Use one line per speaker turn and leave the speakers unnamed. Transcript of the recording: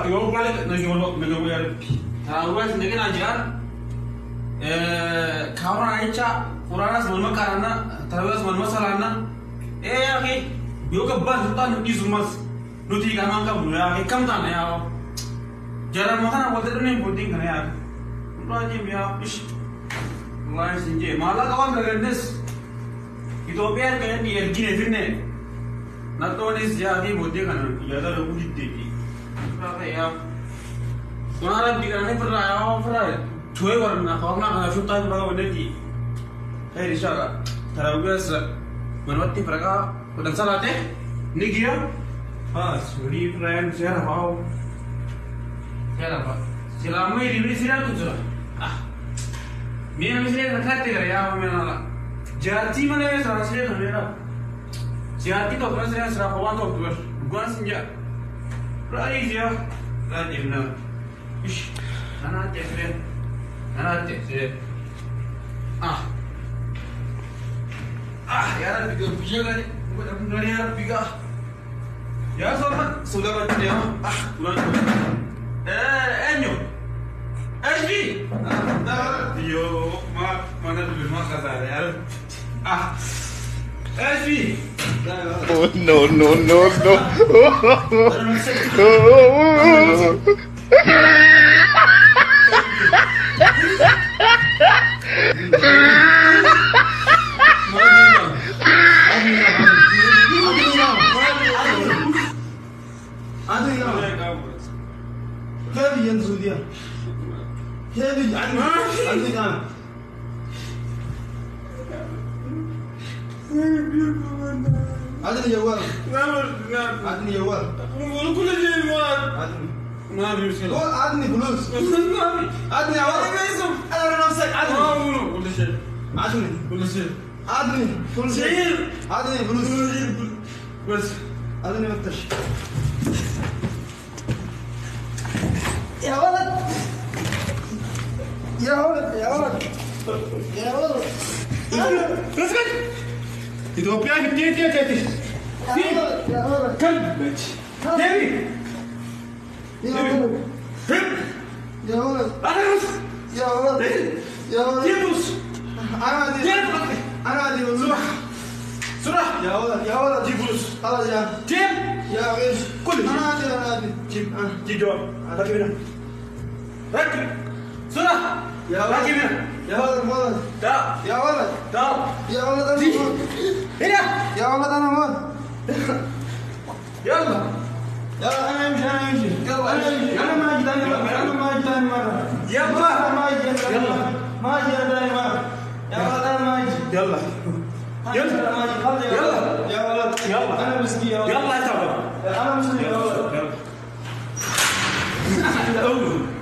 yo balik nagawal tarawih sendiri ajar kawan aja Qur'an semua karena tarawih semua masalahnya akhi yo keban sultan di sumas nuti kamang kamu ya kam tan ya jarang makan apa tuh nih penting kan ya rajin ya ish mulai sinje malah kawan bergendes Ethiopia kayak di Ergine finne Natonis ya di bodi kan ya ada budi tiki berapa ya Suara di kana pernah ya pernah cuy warna kawan nak sultan bawa energi Rishala tarawih menwati mereka udah salah deh Nigia sorry friend saya mau selama ini sila tu sudah mina misalnya nak kata ya mana jati mana ya salah sila tu mana jati tu kan saya serah kawan tu tu gua senja rai dia rajin na ish anak cek ya Rabbi bisa kan bukan ya Rabbi ya sudah baca ya bulan enyo Ashby yo mana dulu kata ya Ashby
oh no
Heavy and Zulia. Heavy and Adni Yawal. Adni Yawal. Adni Bulus. Adni Yawal. أنا نفسك Adni. Adni Bulus. Adni Bulus. Adni مفتش. يا ولد
اسكت إثيوبيا جبتي كلب تبي جيبوس
أنا عادي
سرح
يا ولد
جيبوس
خلاص يا
جيب
يا غيش
كل
أنا عادي
جيب جواب ركب هنا ركب سرح ركب هنا
يا ولد
تعال
يا ولد
تعال
يا ولد أنا
هنا
يا ولد أنا مول
يلا
أنا أمشي
يلا
أنا ما أجي ثاني مرة
يلا
ما أجي
يلا
ما أجي ثاني مرة يا ولد أنا ما أجي
يلا يلا
يا ولد
يلا
أنا مسكين
يلا يا
أنا مسكين يا ولد
يلا